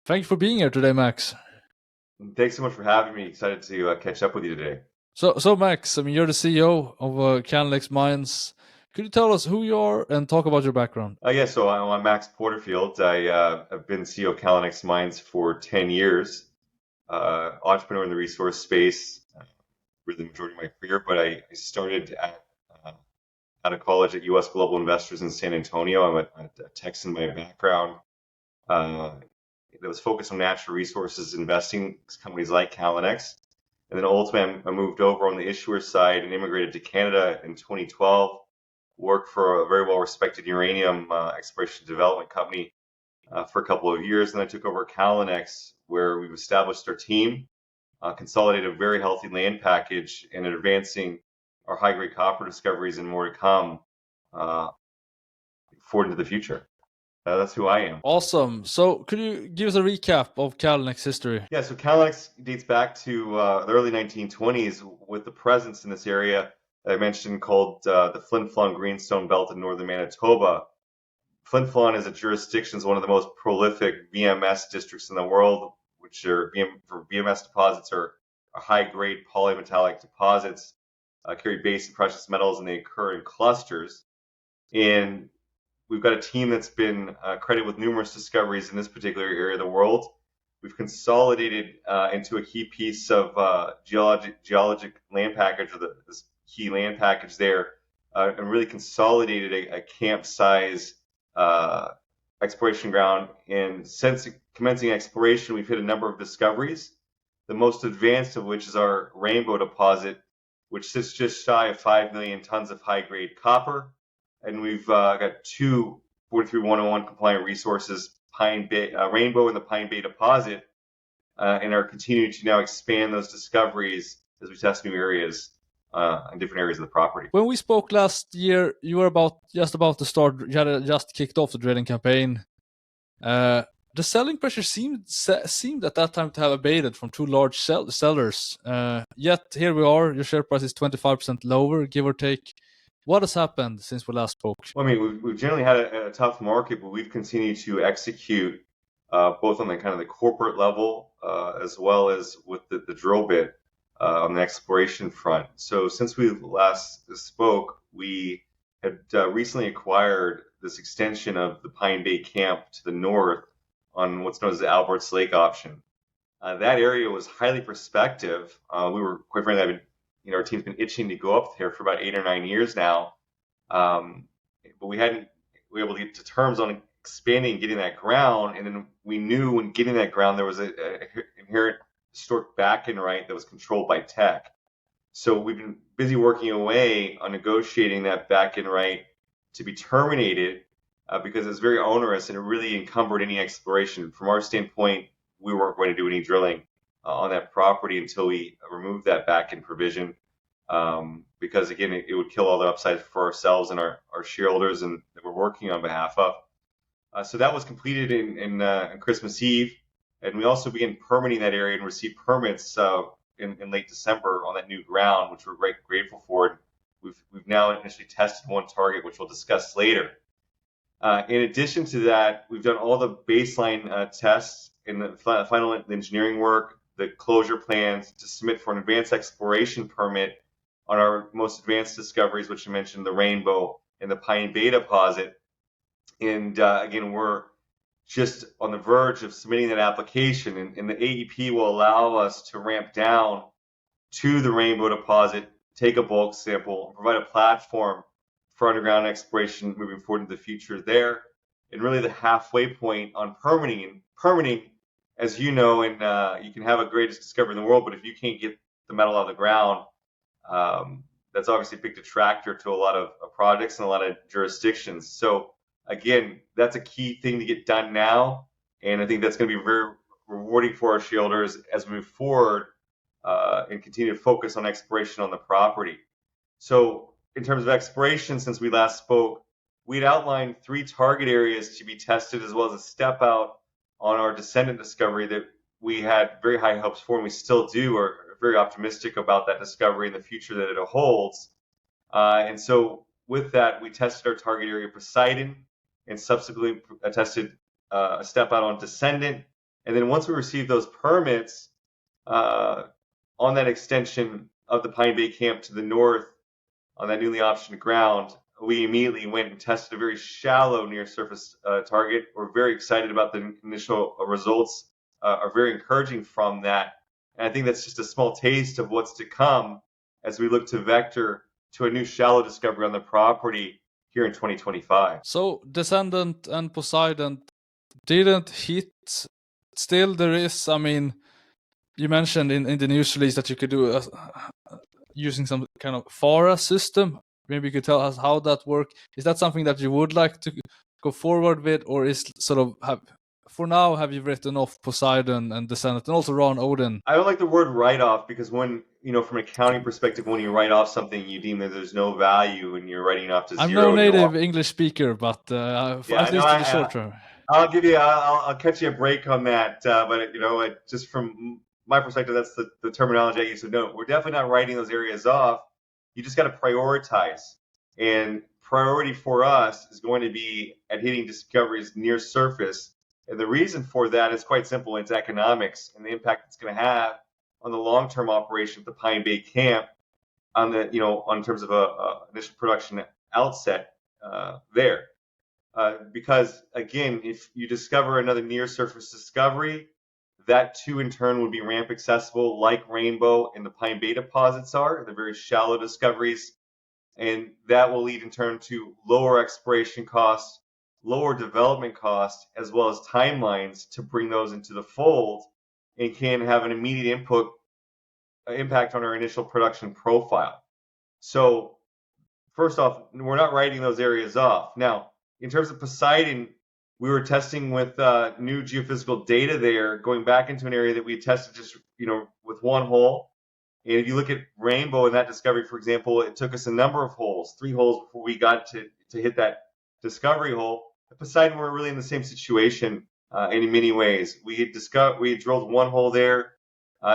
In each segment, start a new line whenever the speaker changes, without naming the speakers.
Thank you for being here today, Max.
Thanks so much for having me. Excited to catch up with you today.
So Max, you're the CEO of Callinex Mines. Could you tell us who you are and talk about your background?
So I'm Max Porterfield. I've been CEO of Callinex Mines for 10 years, entrepreneur in the resource space for the majority of my career, but I started uh, out of college at US Global Investors in San Antonio. I'm a Texan by background. Uh, that was focused on natural resources investing, companies like Callinex. And then ultimately, I moved over on the issuer side and immigrated to Canada in 2012. Worked for a very well-respected uranium exploration development company for a couple of years. And I took over Callinex, where we've established our team, consolidated a very healthy land package, and are advancing our high-grade copper discoveries and more to come uh, forward into the future. That's who I am.
Awesome. So could you give us a recap of Callinex history?
Yeah, so Callinex dates back to the early 1920s with the presence in this area that I mentioned called the Flin Flon Greenstone Belt in northern Manitoba. Flin Flon as a jurisdiction is one of the most prolific VMS districts in the world, which are for VMS deposits are high-grade polymetallic deposits, carry base and precious metals, and they occur in clusters. And we've got a team that's been credited with numerous discoveries in this particular area of the world. We've consolidated into a key piece of geologic land package, or this key land package there, and really consolidated a camp size exploration ground. And since commencing exploration, we've hit a number of discoveries, the most advanced of which is our Rainbow deposit, which sits just shy of 5 million tons of high-grade copper. And we've got two 43101 compliant resources, Pine Bay, Rainbow and the Pine Bay deposit, and are continuing to now expand those discoveries as we test new areas in different areas of the property.
When we spoke last year, you were just about to start. You had just kicked off the drilling campaign. The selling pressure seemed at that time to have abated from two large sellers. Yet here we are. Your share price is 25% lower, give or take. What has happened since we last spoke?
Well, I mean, we've generally had a tough market, but we've continued to execute both on the kind of the corporate level as well as with the drill bit on the exploration front. So since we last spoke, we had recently acquired this extension of the Pine Bay camp to the north on what's known as the Alberts Lake option. That area was highly prospective. We were, quite frankly, our team's been itching to go up there for about 8 or 9 years now. Um, but we were able to get to terms on expanding, getting that ground, and then we knew when getting that ground there was a inherent historic back-end right that was controlled by Teck. So we've been busy working away on negotiating that back-end right to be terminated because it's very onerous and it really encumbered any exploration. From our standpoint, we weren't going to do any drilling on that property until we removed that back-end provision. Because again, it would kill all the upside for ourselves and our shareholders and that we're working on behalf of. So that was completed in Christmas Eve, and we also began permitting that area and received permits in late December on that new ground, which we're very grateful for. We've now initially tested one target, which we'll discuss later. In addition to that, we've done all the baseline tests in the final engineering work, the closure plans to submit for an advanced exploration permit on our most advanced discoveries, which I mentioned, the Rainbow and the Pine Bay deposit. And again, we're just on the verge of submitting that application, and the AEP will allow us to ramp down to the Rainbow deposit, take a bulk sample, and provide a platform for underground exploration moving forward into the future there. And really the halfway point on permitting, as you know, and you can have a greatest discovery in the world, but if you can't get the metal out of the ground, that's obviously a big detractor to a lot of projects and a lot of jurisdictions. So again, that's a key thing to get done now, and I think that's going to be very rewarding for our shareholders as we move forward and continue to focus on exploration on the property. So in terms of exploration, since we last spoke, we'd outlined 3 target areas to be tested as well as a step out on our descendant discovery that we had very high hopes for, and we still do, are very optimistic about that discovery and the future that it holds. And so with that, we tested our target area Poseidon and subsequently tested a step out on descendant. And then once we received those permits on that extension of the Pine Bay camp to the north on that newly optioned ground, we immediately went and tested a very shallow near surface target. We're very excited about the initial results, are very encouraging from that. And I think that's just a small taste of what's to come as we look to vector to a new shallow discovery on the property here in 2025.
So Descendant and Poseidon didn't hit. Still, there is, I mean, you mentioned in the news release that you could do using some kind of FARA system. Maybe you could tell us how that works. Is that something that you would like to go forward with, or is sort of for now have you written off Poseidon and Descendant and also Ron Odin?
I don't like the word write-off because when, from an accounting perspective, when you write off something, you deem that there's no value and you're writing it off to zero.
I'm no native English speaker, but at least in the short term.
I'll catch you a break on that. But just from my perspective, that's the terminology I use. So no, we're definitely not writing those areas off. You just got to prioritize, and priority for us is going to be at hitting discoveries near surface. And the reason for that is quite simple. It's economics and the impact it's going to have on the long-term operation of the Pine Bay camp on the, on terms of a initial production outset there. Because again, if you discover another near surface discovery, that too in turn would be ramp accessible like Rainbow and the Pine Bay deposits are. They're very shallow discoveries. And that will lead in turn to lower exploration costs, lower development costs, as well as timelines to bring those into the fold, and can have an immediate impact on our initial production profile. So first off, we're not writing those areas off. Now, in terms of Poseidon, we were testing with new geophysical data there, going back into an area that we had tested just, with one hole. And if you look at Rainbow and that discovery, for example, it took us a number of holes, 3 holes before we got to hit that discovery hole. At Poseidon, we're really in the same situation in many ways. We had drilled one hole there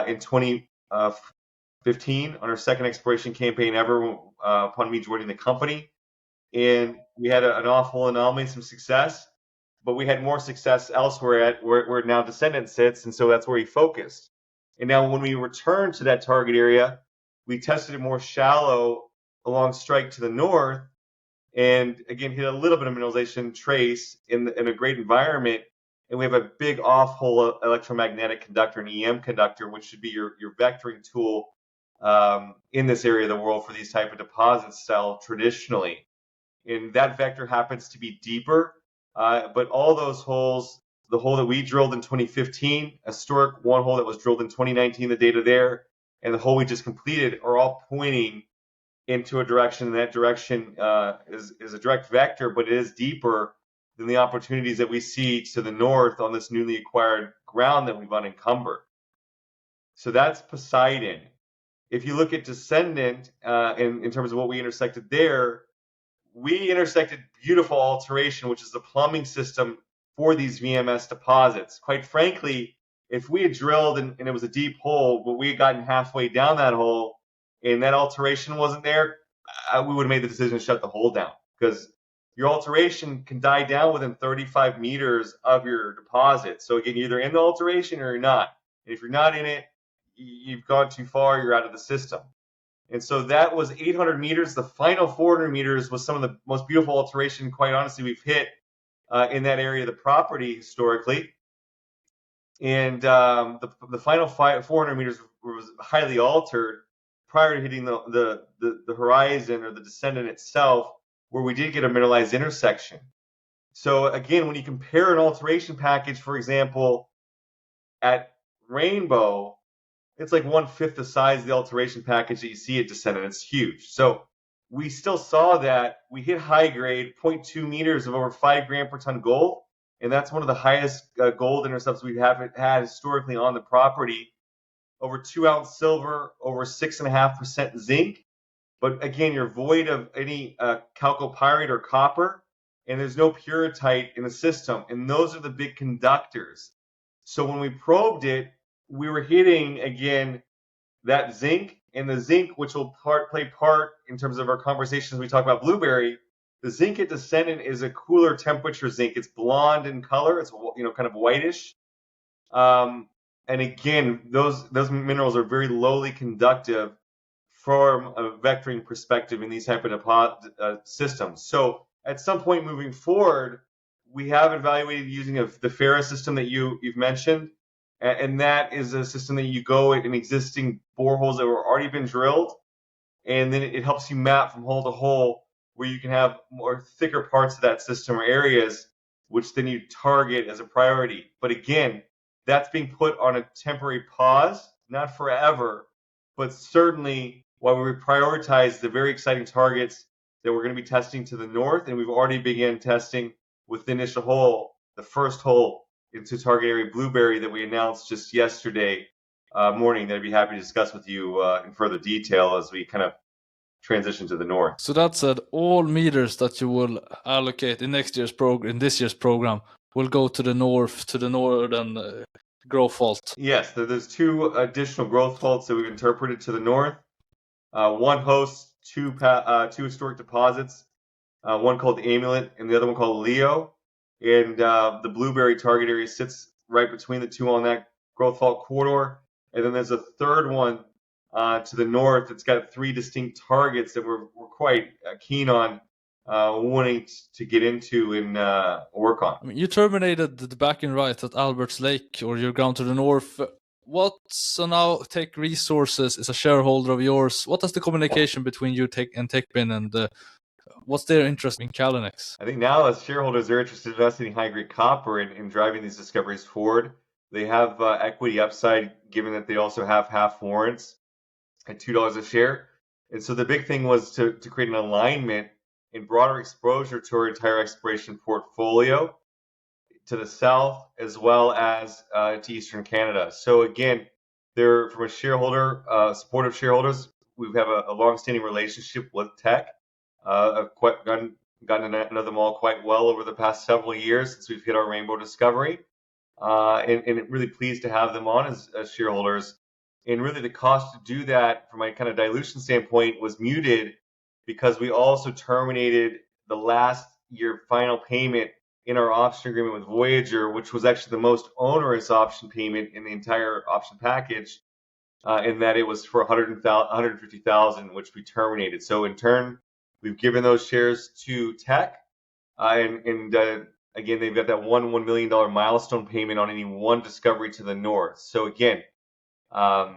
in 2015 on our second exploration campaign ever upon me joining the company. And we had an off-hole anomaly, some success, but we had more success elsewhere where now Descendant sits, and so that's where he focused. And now when we returned to that target area, we tested it more shallow along strike to the north, and again hit a little bit of mineralization trace in a great environment. And we have a big off-hole electromagnetic conductor, an EM conductor, which should be your vectoring tool in this area of the world for these type of deposits style traditionally. And that vector happens to be deeper, but all those holes, the hole that we drilled in 2015, a historic one hole that was drilled in 2019, the data there, and the hole we just completed are all pointing into a direction. And that direction is a direct vector, but it is deeper than the opportunities that we see to the north on this newly acquired ground that we've unencumbered. So that's Poseidon. If you look at Descendant, in terms of what we intersected there, we intersected beautiful alteration, which is the plumbing system for these VMS deposits. Quite frankly, if we had drilled and it was a deep hole, but we had gotten halfway down that hole and that alteration wasn't there, we would have made the decision to shut the hole down, because your alteration can die down within 35 meters of your deposit. So again, you're either in the alteration or you're not. And if you're not in it, you've gone too far, you're out of the system. And so that was 800 meters. The final 400 meters was some of the most beautiful alteration, quite honestly, we've hit in that area of the property historically. And the final 400 meters was highly altered prior to hitting the horizon or the Descendant itself, where we did get a mineralized intersection. So again, when you compare an alteration package, for example, at Rainbow, it's like 1/5 the size of the alteration package that you see at Descendant. It's huge. So we still saw that we hit high grade, 0.2 meters of over 5 gram per ton gold. And that's one of the highest gold intercepts we have had historically on the property. Over 2-ounce silver, over 6.5% zinc. But again, you're void of any chalcopyrite or copper, and there's no pyrrhotite in the system. And those are the big conductors. So when we probed it, we were hitting, again, that zinc, and the zinc, which will play part in terms of our conversations we talk about blueberry. The zinc at Descendant is a cooler temperature zinc. It's blonde in color. It's kind of whitish. And again, those minerals are very lowly conductive from a vectoring perspective in these type of systems. So at some point moving forward, we have evaluated using the ferrous system that you've mentioned, and that is a system that you go in existing boreholes that were already been drilled, and then it helps you map from hole to hole where you can have more thicker parts of that system or areas, which then you target as a priority. But again, that's being put on a temporary pause, not forever, but certainly while we prioritize the very exciting targets that we're going to be testing to the north, and we've already began testing with the initial hole, the first hole into target area Blueberry that we announced just yesterday morning that I'd be happy to discuss with you in further detail as we kind of transition to the north.
So that said, all meters that you will allocate in this year's program will go to the north, to the northern growth fault.
Yes, there's two additional growth faults that we've interpreted to the north. One hosts two historic deposits, one called the Amulet and the other one called Leo. And the Blueberry target area sits right between the two on that growth fault corridor. And then there's a third one to the north. It's got three distinct targets that we're quite keen on wanting to get into and work on.
I mean, you terminated the backing right at Alberts Lake, or your ground to the north. So now Teck Resources is a shareholder of yours. What is the communication between you and TechBin, and what's their interest in Callinex?
I think now as shareholders, they're interested in investing in high-grade copper and driving these discoveries forward. They have equity upside, given that they also have half warrants at $2 a share. And so the big thing was to create an alignment and broader exposure to our entire exploration portfolio to the south as well as to Eastern Canada. So again, they're from a shareholder, supportive shareholders. We have a long-standing relationship with Teck. I've gotten to know them all quite well over the past several years since we've hit our rainbow discovery, and really pleased to have them on as shareholders. And really, the cost to do that, from a kind of dilution standpoint, was muted because we also terminated the last year final payment in our option agreement with Voyager, which was actually the most onerous option payment in the entire option package, in that it was for $150,000, which we terminated. So in turn, we've given those shares to Teck, and again, they've got that $1 million milestone payment on any one discovery to the north. So again, I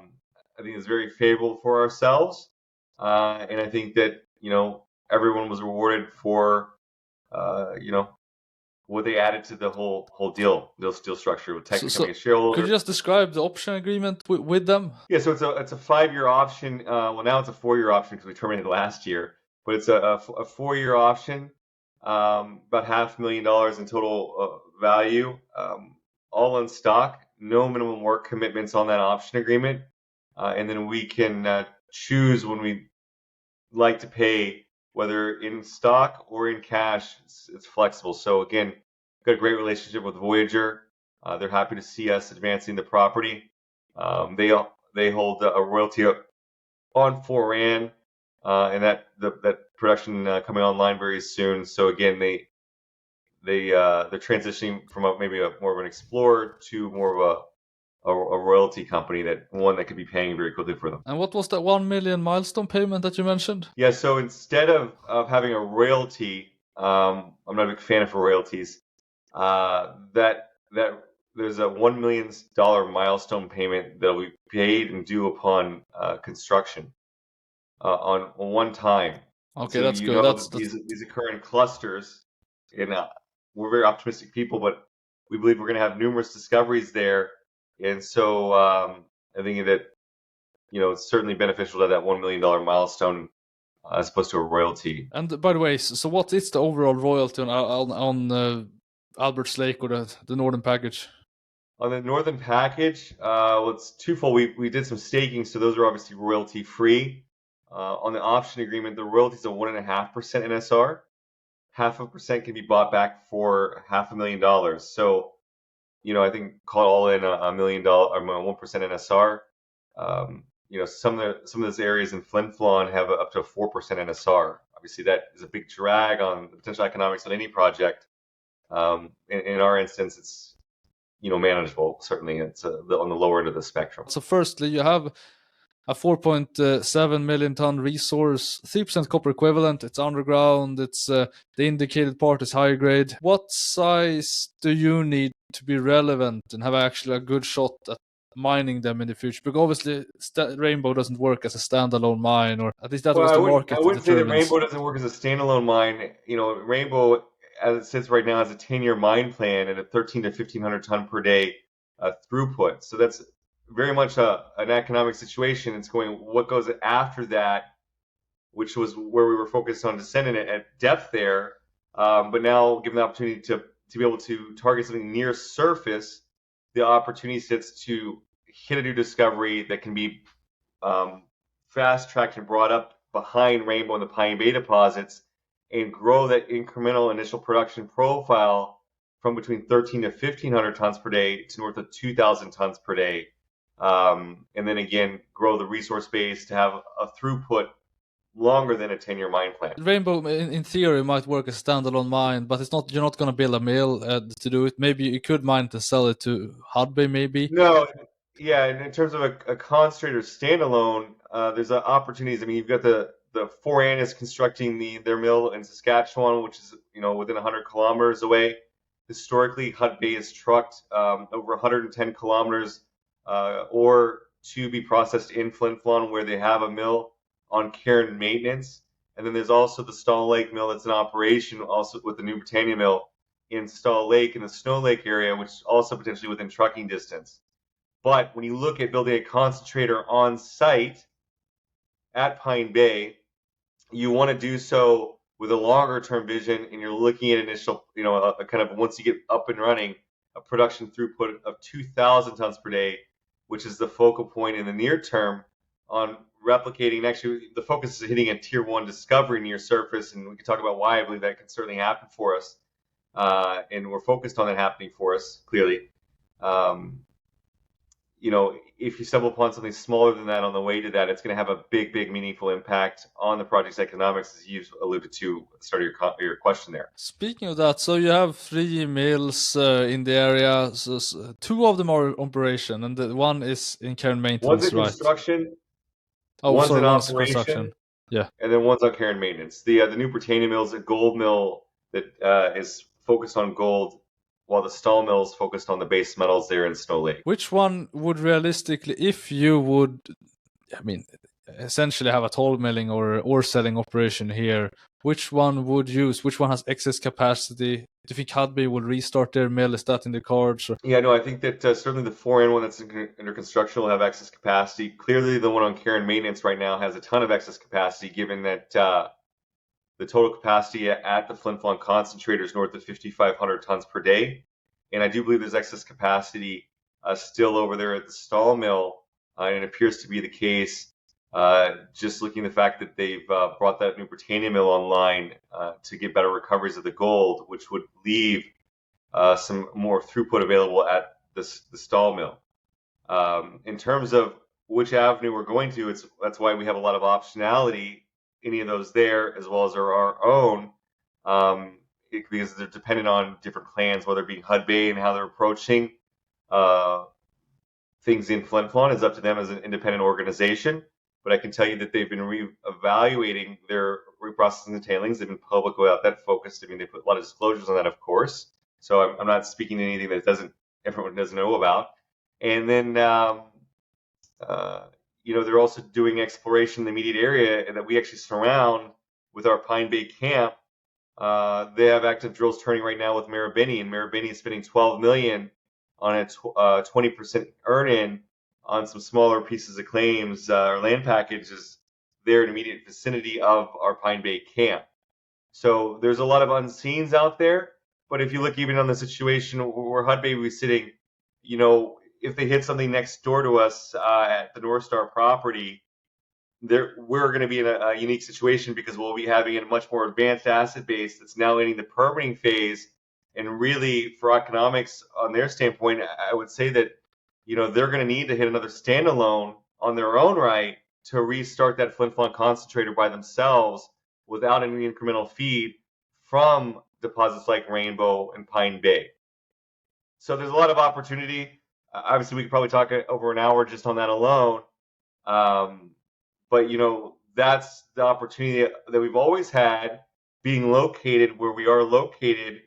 think it's very favorable for ourselves, and I think that everyone was rewarded for what they added to the whole deal structure with Teck becoming a shareholder.
Could you just describe the option agreement with them?
Yeah, so it's a 5-year option. Well, now it's a 4-year option because we terminated last year, but it's a 4-year option, about $500,000 in total value, all in stock, no minimum work commitments on that option agreement, and then we can choose when we like to pay, whether in stock or in cash. It's flexible. So again, got a great relationship with Voyager. They're happy to see us advancing the property. They hold a royalty on Foran, and that production coming online very soon. So again, they're transitioning from maybe more of an explorer to more of a royalty company, that could be paying very quickly for them.
And what was that $1 million milestone payment that you mentioned?
Yeah, so instead of having a royalty, I'm not a big fan of royalties. That there's a $1 million milestone payment that will be paid and due upon construction on one time.
Okay,
so
that's good.
These occur in clusters, and we're very optimistic people, but we believe we're going to have numerous discoveries there. And so I think that it's certainly beneficial to have that $1 million milestone as opposed to a royalty.
And by the way, so what is the overall royalty on Alberts Lake, or the northern package?
On the northern package, well, it's twofold. We did some staking, so those are obviously royalty free. On the option agreement, the royalties are 1.5% NSR. 0.5% can be bought back for $500,000. So, I think call all in $1 million, or 1% NSR. Some of those areas in Flin Flon have up to a 4% NSR. Obviously, that is a big drag on the potential economics on any project. In our instance, manageable. Certainly, it's on the lower end of the spectrum.
So firstly, you have a 4.7 million ton resource, 3% copper equivalent. It's underground. It's the indicated part is higher grade. What size do you need to be relevant and have actually a good shot at mining them in the future? Because obviously Rainbow doesn't work as a standalone mine, or at least that was
Well,
the market
I wouldn't say that
determines.
Rainbow doesn't work as a standalone mine. Rainbow, as it sits right now, has a 10-year mine plan and a 13 to 1500 ton per day throughput. So that's very much an economic situation. It's going what goes after that, which was where we were focused on descending at depth there. But now, given the opportunity to be able to target something near surface, the opportunity sits to hit a new discovery that can be fast-tracked and brought up behind Rainbow and the Pine Bay deposits and grow that incremental initial production profile from between 13 to 1,500 tons per day to north of 2,000 tons per day. And then again, grow the resource base to have a throughput longer than a 10-year mine plan.
Rainbow, in theory, might work as a standalone mine, but it's not. You're not going to build a mill to do it. Maybe you could mine to sell it to Hudbay, maybe.
No, yeah, and in terms of a concentrator standalone, there's opportunities. I mean, you've got the Foran is constructing their mill in Saskatchewan, which is within 100 kilometers away. Historically, Hudbay has trucked over 110 kilometers ore to be processed in Flin Flon, where they have a mill on care and maintenance. And then there's also the Stall Lake mill that's in operation, also with the New Britannia mill in Stall Lake in the Snow Lake area, which is also potentially within trucking distance. But when you look at building a concentrator on site at Pine Bay, you want to do so with a longer term vision, and you're looking at initial, a kind of once you get up and running, a production throughput of 2,000 tons per day, which is the focal point in the near term on replicating. Actually, the focus is hitting a tier 1 discovery near surface, and we can talk about why I believe that can certainly happen for us. And we're focused on that happening for us, clearly. If you stumble upon something smaller than that on the way to that, it's going to have a big, big, meaningful impact on the project's economics, as you've alluded to at the start of your question there.
Speaking of that, so you have 3 mills in the area. So 2 of them are in operation, and the one is in care and maintenance,
One's in
right?
construction.
Oh,
one's
sorry,
in
one's
operation,
construction. Yeah.
And then one's on care and maintenance. The New Britannia mill is a gold mill that is focused on gold, while the Stall mill is focused on the base metals there in Snow Lake.
Which one would realistically, if you would, essentially have a toll milling or selling operation here, which one would use? Which one has excess capacity? Do you think Hudbay will restart their mill? Is that in the cards? Or?
Yeah, no, I think that certainly the Foran one that's under construction will have excess capacity. Clearly, the one on care and maintenance right now has a ton of excess capacity, given that the total capacity at the Flin Flon concentrator is north of 5,500 tons per day. And I do believe there's excess capacity still over there at the Stall mill, and it appears to be the case. Just looking at the fact that they've brought that New Britannia mill online to get better recoveries of the gold, which would leave some more throughput available at the Stall mill. In terms of which avenue we're going to, that's why we have a lot of optionality, any of those there, as well as our own, because they're dependent on different plans, whether it be Hudbay and how they're approaching things in Flin Flon is up to them as an independent organization. But I can tell you that they've been reevaluating their reprocessing the tailings. They've been public about that focused. I mean, they put a lot of disclosures on that, of course. So I'm not speaking to anything that everyone doesn't know about. And then, they're also doing exploration in the immediate area that we actually surround with our Pine Bay camp. They have active drills turning right now with Marubeni, and Marubeni is spending $12 million on a 20% earn-in on some smaller pieces of claims or land packages there in immediate vicinity of our Pine Bay camp. So there's a lot of unseens out there. But if you look even on the situation where Hudbay was sitting, if they hit something next door to us at the North Star property, we're going to be in a unique situation because we'll be having a much more advanced asset base that's now entering the permitting phase. And really, for economics on their standpoint, I would say that they're going to need to hit another standalone on their own right to restart that Flin Flon concentrator by themselves without any incremental feed from deposits like Rainbow and Pine Bay. So there's a lot of opportunity. Obviously, we could probably talk over an hour just on that alone. But that's the opportunity that we've always had, being located where we are located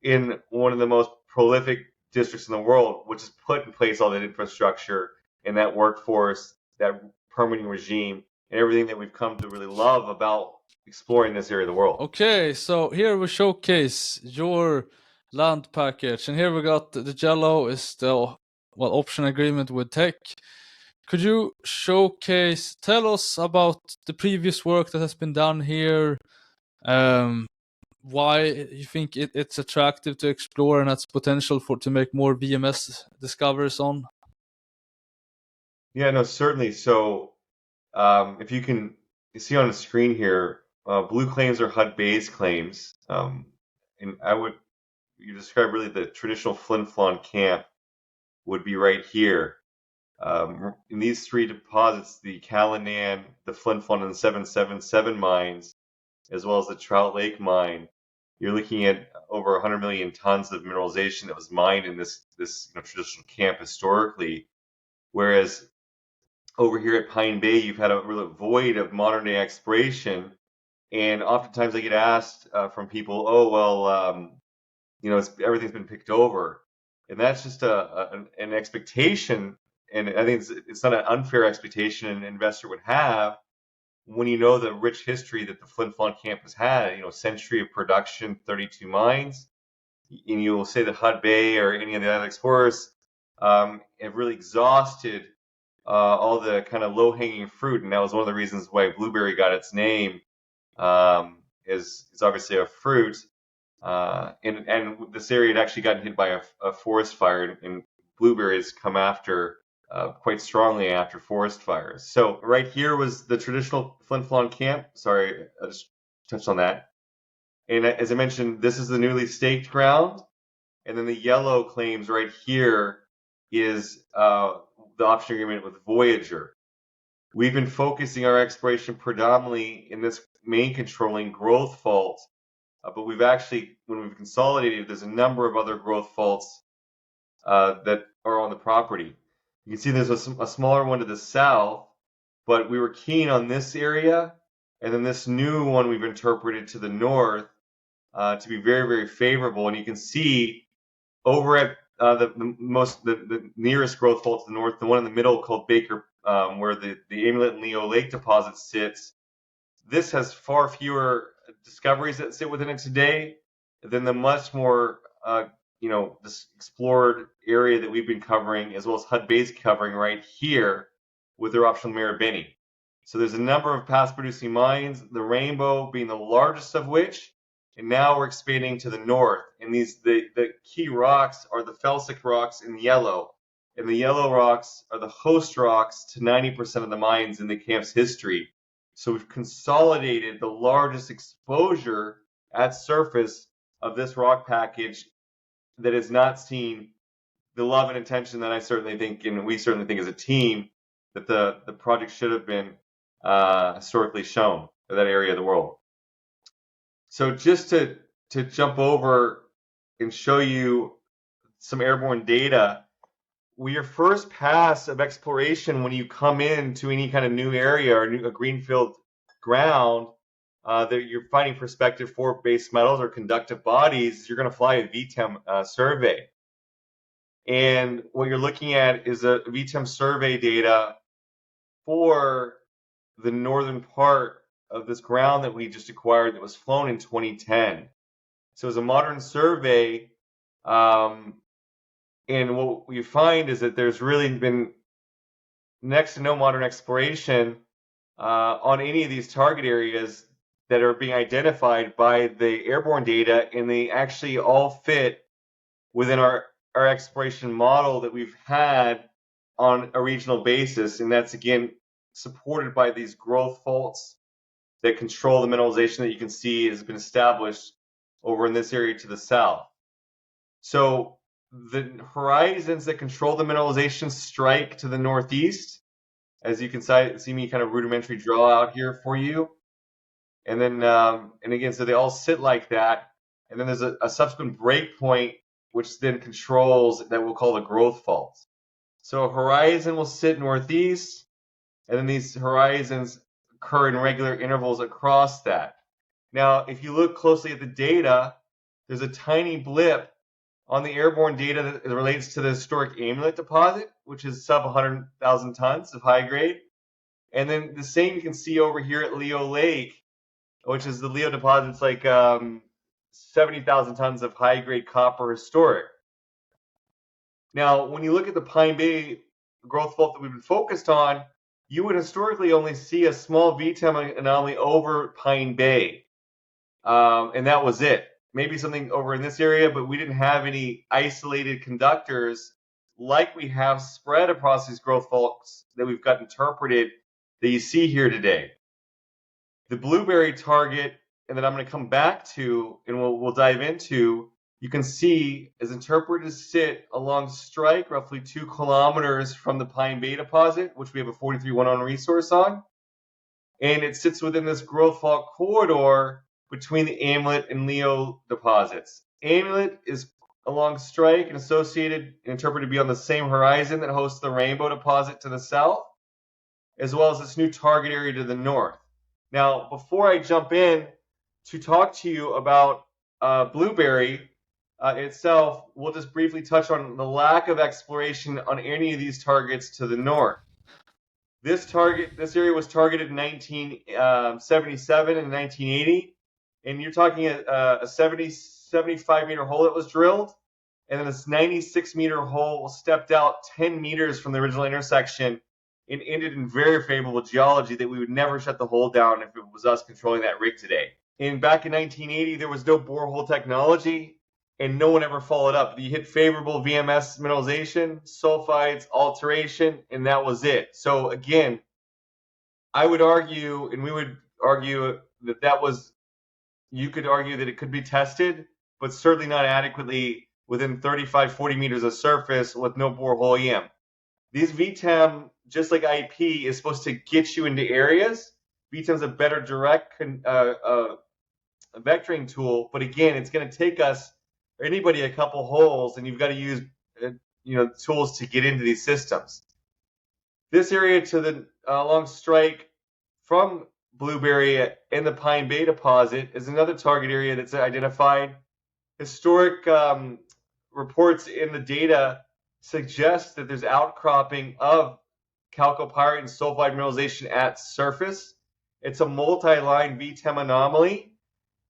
in one of the most prolific districts in the world, which has put in place all that infrastructure and that workforce, that permitting regime, and everything that we've come to really love about exploring this area of the world.
Okay, so here we showcase your land package, and here we got the yellow is the option agreement with Teck. Could you tell us about the previous work that has been done here? Why you think it's attractive to explore and has potential to make more VMS discoveries on?
Yeah, no, certainly. So if you can see on the screen here, blue claims are Hudbay's claims. And you describe really the traditional Flin Flon camp would be right here. In these three deposits, the Callinex, the Flin Flon, and the 777 mines, as well as the Trout Lake mine, you're looking at over 100 million tons of mineralization that was mined in this traditional camp historically. Whereas over here at Pine Bay, you've had a real void of modern day exploration. And oftentimes I get asked from people, oh, well, everything's been picked over. And that's just an expectation. And I think it's not an unfair expectation an investor would have when you know the rich history that the Flin Flon campus had, century of production, 32 mines. And you will say that Hudbay or any of the other explorers have really exhausted all the kind of low-hanging fruit, and that was one of the reasons why blueberry got its name. Is obviously a fruit, and this area had actually gotten hit by a forest fire, and blueberries come after quite strongly after forest fires. So right here was the traditional Flin Flon camp. Sorry, I just touched on that. And as I mentioned, this is the newly staked ground, and then the yellow claims right here is the option agreement with Voyager. We've been focusing our exploration predominantly in this main controlling growth fault, but we've actually, when we've consolidated, there's a number of other growth faults that are on the property. You can see there's a smaller one to the south, but we were keen on this area, and then this new one we've interpreted to the north to be very, very favorable. And you can see over at the nearest growth fault to the north, the one in the middle called Baker, where the Amulet and Leo Lake deposit sits. This has far fewer discoveries that sit within it today than the much more this explored area that we've been covering, as well as Hudbay's covering right here with their optional Marubeni. So there's a number of past producing mines, the Rainbow being the largest of which, and now we're expanding to the north. And the key rocks are the felsic rocks in yellow. And the yellow rocks are the host rocks to 90% of the mines in the camp's history. So we've consolidated the largest exposure at surface of this rock package that has not seen the love and attention that I certainly think, and we certainly think as a team, that the project should have been historically shown in that area of the world. So just to jump over and show you some airborne data, your first pass of exploration when you come into any kind of new area or a greenfield ground that you're finding prospective for base metals or conductive bodies, you're going to fly a VTEM survey. And what you're looking at is a VTEM survey data for the northern part of this ground that we just acquired that was flown in 2010. So it's a modern survey, and what we find is that there's really been next to no modern exploration on any of these target areas that are being identified by the airborne data, and they actually all fit within our exploration model that we've had on a regional basis, and that's again supported by these growth faults that control the mineralization that you can see has been established over in this area to the south. So the horizons that control the mineralization strike to the northeast, as you can see me kind of rudimentary draw out here for you. And then, and again, so they all sit like that. And then there's a subsequent break point which then controls that we'll call the growth faults. So a horizon will sit northeast, and then these horizons occur in regular intervals across that. Now, if you look closely at the data, there's a tiny blip on the airborne data that relates to the historic Amulet deposit, which is sub 100,000 tons of high grade. And then the same you can see over here at Leo Lake, which is the Leo deposit. It's like 70,000 tons of high grade copper historic. Now, when you look at the Pine Bay growth fault that we've been focused on, you would historically only see a small VTEM anomaly over Pine Bay. And that was it. Maybe something over in this area, but we didn't have any isolated conductors like we have spread across these growth faults that we've got interpreted that you see here today. The Blueberry target, and that I'm going to come back to and we'll dive into, you can see as interpreted sit along strike roughly 2 kilometers from the Pine Bay deposit, which we have a 43-101 resource on. And it sits within this growth fault corridor between the Amulet and Leo deposits. Amulet is along strike and associated and interpreted to be on the same horizon that hosts the Rainbow deposit to the south, as well as this new target area to the north. Now, before I jump in to talk to you about Blueberry itself, we'll just briefly touch on the lack of exploration on any of these targets to the north. This area was targeted in 1977 and 1980. And you're talking a 75 meter hole that was drilled, and then this 96 meter hole stepped out 10 meters from the original intersection and ended in very favorable geology that we would never shut the hole down if it was us controlling that rig today. And back in 1980, there was no borehole technology, and no one ever followed up. You hit favorable VMS mineralization, sulfides, alteration, and that was it. So again, I would argue, and we would argue that was, you could argue that it could be tested, but certainly not adequately within 35, 40 meters of surface with no borehole EM. These VTEM, just like IP, is supposed to get you into areas. VTEM is a better direct vectoring tool, but again, it's going to take us, or anybody, a couple holes, and you've got to use tools to get into these systems. This area to the along strike from Blueberry and the Pine Bay deposit is another target area that's identified. Historic reports in the data suggest that there's outcropping of chalcopyrite and sulfide mineralization at surface. It's a multi-line VTEM anomaly,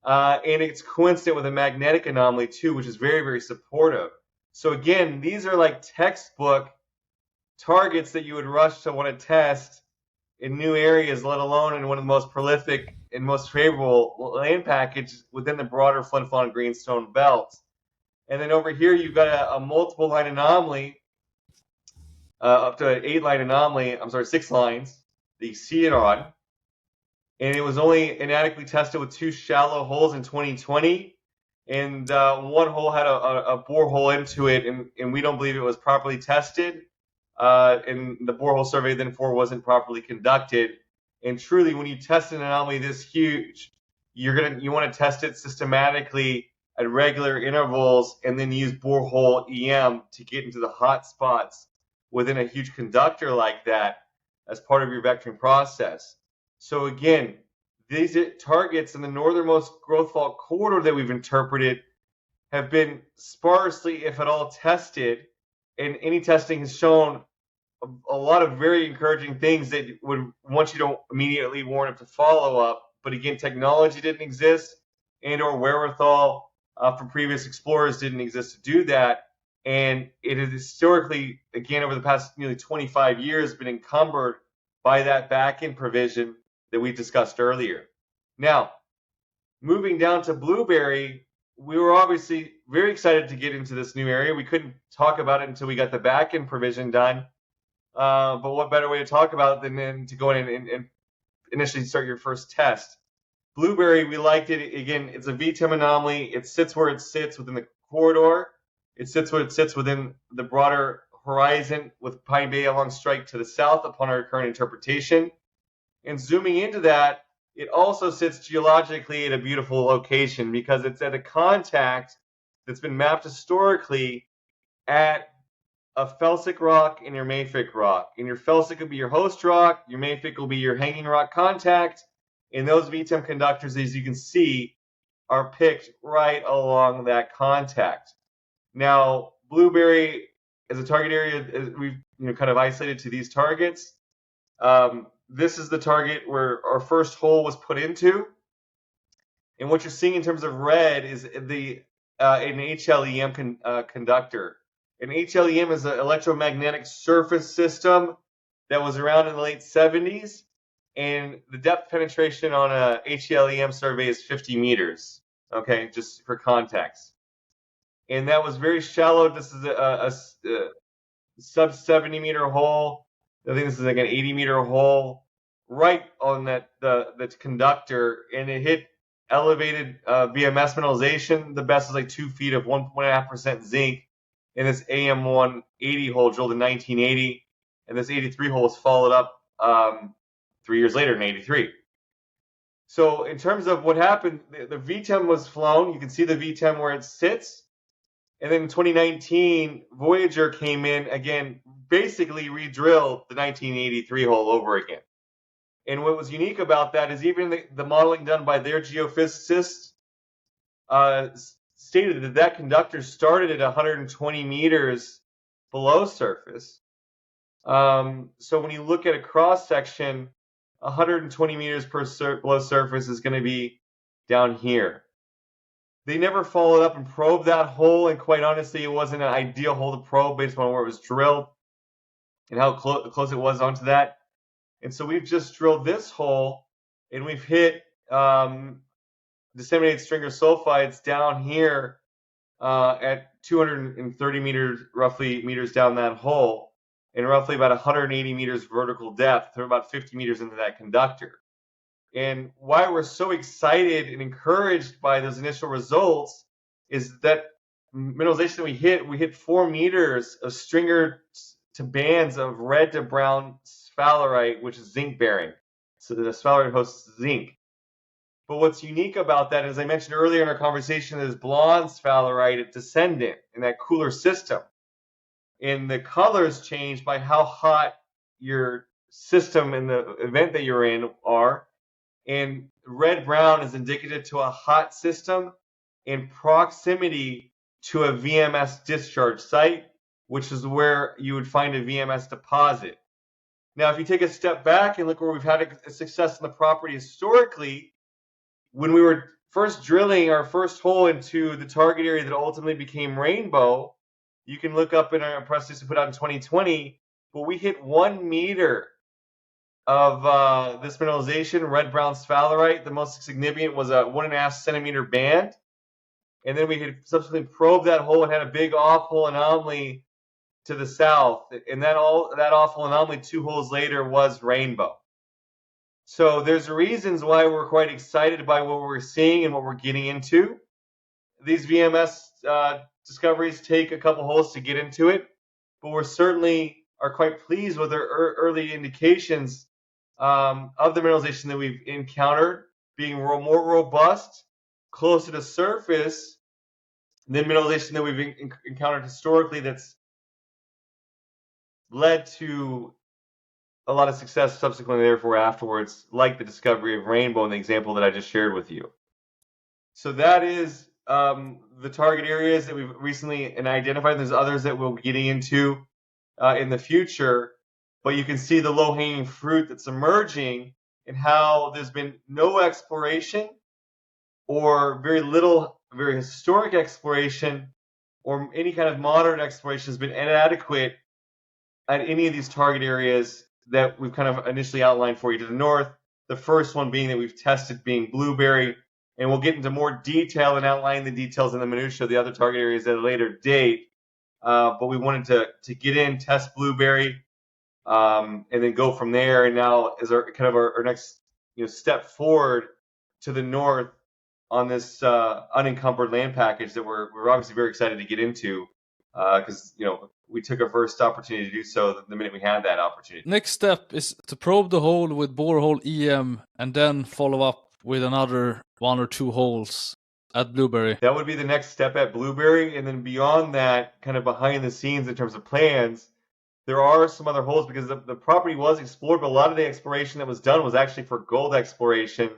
and it's coincident with a magnetic anomaly too, which is very, very supportive. So again, these are like textbook targets that you would rush to want to test in new areas, let alone in one of the most prolific and most favorable land package within the broader Flin Flon Greenstone belt. And then over here, you've got a multiple line anomaly, up to an 8-line anomaly, 6 lines that you see it on. And it was only inadequately tested with 2 shallow holes in 2020. And one hole had a borehole into it, and we don't believe it was properly tested. And the borehole survey then wasn't properly conducted. And truly, when you test an anomaly this huge, you want to test it systematically at regular intervals, and then use borehole EM to get into the hot spots within a huge conductor like that as part of your vectoring process. So again, these targets in the northernmost growth fault corridor that we've interpreted have been sparsely, if at all, tested. And any testing has shown a lot of very encouraging things that would want you to immediately warrant up to follow up. But again, technology didn't exist, and or wherewithal from previous explorers didn't exist to do that. And it has historically, again, over the past nearly 25 years, been encumbered by that back-end provision that we discussed earlier. Now, moving down to Blueberry, we were obviously very excited to get into this new area. We couldn't talk about it until we got the back-end provision done. But what better way to talk about it than to go in and initially start your first test? Blueberry, we liked it. Again, it's a VTEM anomaly. It sits where it sits within the corridor. It sits where it sits within the broader horizon with Pine Bay along strike to the south upon our current interpretation. And zooming into that, it also sits geologically at a beautiful location because it's at a contact that's been mapped historically at a felsic rock and your mafic rock. And your felsic will be your host rock, your mafic will be your hanging rock contact, and those VTEM conductors, as you can see, are picked right along that contact. Now, Blueberry as a target area, we've kind of isolated to these targets. This is the target where our first hole was put into. And what you're seeing in terms of red is an HLEM conductor. An HLEM is an electromagnetic surface system that was around in the late 70s. And the depth penetration on a HLEM survey is 50 meters, okay, just for context. And that was very shallow. This is a sub 70 meter hole. I think this is like an 80 meter hole right on that the conductor, and it hit elevated VMS mineralization. The best is like 2 feet of 1.5% zinc in this AM180 hole drilled in 1980, and this 83 hole was followed up 3 years later in 83. So in terms of what happened, the VTEM was flown. You can see the VTEM where it sits. And then in 2019, Voyager came in again, basically re-drilled the 1983 hole over again. And what was unique about that is even the modeling done by their geophysicists stated that that conductor started at 120 meters below surface. So when you look at a cross section, 120 meters below surface is going to be down here. They never followed up and probed that hole, and quite honestly, it wasn't an ideal hole to probe based on where it was drilled and how close it was onto that. And so we've just drilled this hole, and we've hit disseminated stringer sulfides down here at 230 meters, roughly meters down that hole, and roughly about 180 meters vertical depth. They're about 50 meters into that conductor. And why we're so excited and encouraged by those initial results is that mineralization we hit 4 meters of stringer to bands of red to brown sphalerite, which is zinc bearing. So the sphalerite hosts zinc. But what's unique about that, as I mentioned earlier in our conversation, is blonde sphalerite descendant in that cooler system. And the colors change by how hot your system and the event that you're in are. And red-brown is indicative to a hot system in proximity to a VMS discharge site, which is where you would find a VMS deposit. Now, if you take a step back and look where we've had a success in the property historically, when we were first drilling our first hole into the target area that ultimately became Rainbow, you can look up in our press release we put out in 2020, but we hit 1 meter of this mineralization, red-brown sphalerite. The most significant was a 1.5 centimeter band. And then we had subsequently probed that hole and had a big awful anomaly to the south. And that awful anomaly 2 holes later was Rainbow. So there's reasons why we're quite excited by what we're seeing and what we're getting into. These VMS discoveries take a couple holes to get into it, but we're certainly are quite pleased with our early indications of the mineralization that we've encountered being more robust, closer to surface than mineralization that we've encountered historically that's led to a lot of success subsequently, therefore, afterwards, like the discovery of Rainbow in the example that I just shared with you. So that is the target areas that we've recently identified. There's others that we'll be getting into in the future. But you can see the low-hanging fruit that's emerging and how there's been no exploration or very little, very historic exploration or any kind of modern exploration has been inadequate at any of these target areas that we've kind of initially outlined for you to the north. The first one being that we've tested being Blueberry, and we'll get into more detail and outline the details in the minutiae of the other target areas at a later date. But we wanted to get in, test Blueberry, and then go from there. And now is our kind of our next step forward to the north on this unencumbered land package that we're obviously very excited to get into because we took our first opportunity to do so the minute we had that opportunity.
Next step is to probe the hole with borehole EM and then follow up with another 1 or 2 holes at Blueberry.
That would be the next step at Blueberry. And then beyond that, kind of behind the scenes in terms of plans, there are some other holes because the property was explored, but a lot of the exploration that was done was actually for gold exploration.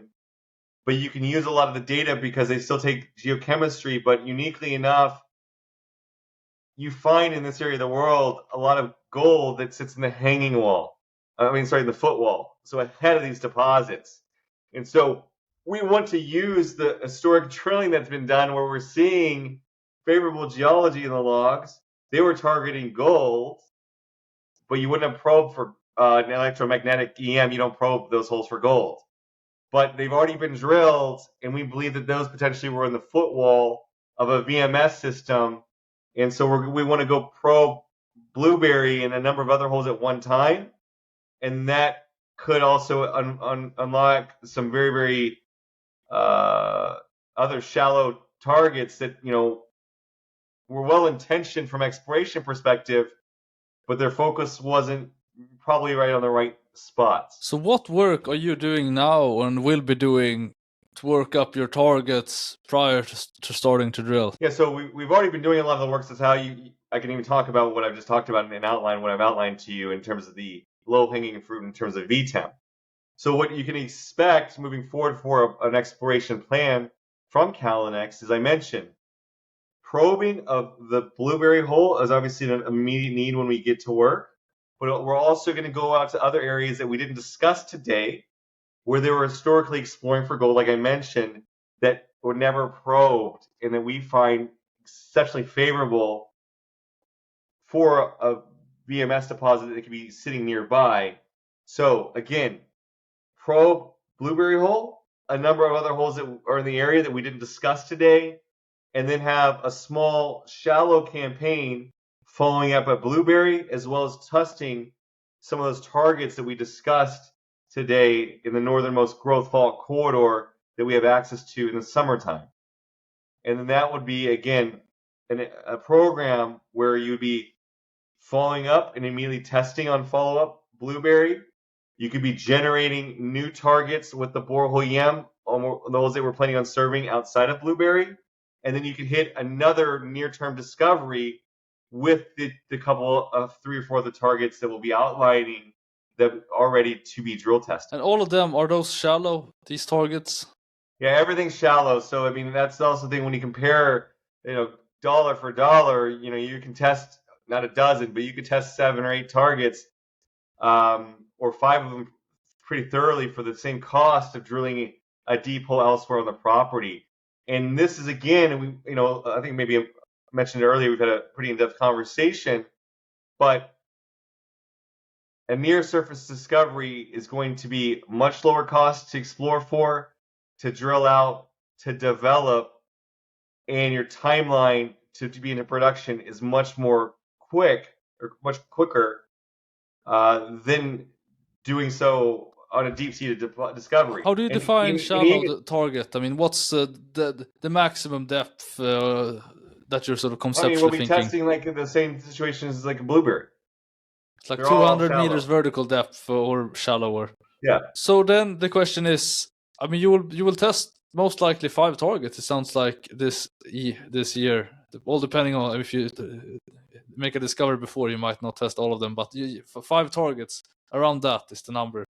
But you can use a lot of the data because they still take geochemistry. But uniquely enough, you find in this area of the world a lot of gold that sits in the hanging wall. The footwall. So ahead of these deposits. And so we want to use the historic drilling that's been done where we're seeing favorable geology in the logs. They were targeting gold, but you wouldn't have probed for an electromagnetic EM. You don't probe those holes for gold. But they've already been drilled, and we believe that those potentially were in the footwall of a VMS system. And so we want to go probe Blueberry and a number of other holes at one time. And that could also unlock some very, very other shallow targets that, were well-intentioned from exploration perspective, but their focus wasn't probably right on the right spots.
So what work are you doing now and will be doing to work up your targets prior to starting to drill?
Yeah, so we've already been doing a lot of the work. That's how I can even talk about what I've just talked about and outline what I've outlined to you in terms of the low-hanging fruit in terms of VTEM. So what you can expect moving forward for an exploration plan from Callinex, as I mentioned, probing of the Blueberry hole is obviously an immediate need when we get to work, but we're also going to go out to other areas that we didn't discuss today, where they were historically exploring for gold, like I mentioned, that were never probed and that we find exceptionally favorable for a VMS deposit that could be sitting nearby. So again, probe Blueberry hole, a number of other holes that are in the area that we didn't discuss today, and then have a small shallow campaign following up at Blueberry, as well as testing some of those targets that we discussed today in the northernmost growth fault corridor that we have access to in the summertime. And then that would be, again, a program where you'd be following up and immediately testing on follow-up Blueberry. You could be generating new targets with the borehole EM, those that we're planning on serving outside of Blueberry. And then you can hit another near-term discovery with the couple of 3 or 4 of the targets that we'll be outlining that are ready to be drill tested.
And all of them, are those shallow, these targets?
Yeah, everything's shallow. So, that's also the thing when you compare, dollar for dollar, you can test not a dozen, but you could test 7 or 8 targets, or 5 of them pretty thoroughly for the same cost of drilling a deep hole elsewhere on the property. And this is, again, I think maybe I mentioned it earlier, we've had a pretty in-depth conversation, but a near surface discovery is going to be much lower cost to explore for, to drill out, to develop, and your timeline to be into production is much more much quicker than doing so on a deep-seated discovery.
How do you define shallow target? What's the maximum depth that you're sort of conceptually
we'll be
thinking?
testing like the same situations as like a Blueberry.
It's like 200 meters vertical depth or shallower.
Yeah.
So then the question is, you will test most likely 5 targets. It sounds like this year, all depending on if you make a discovery before, you might not test all of them, but for 5 targets, around that is the number.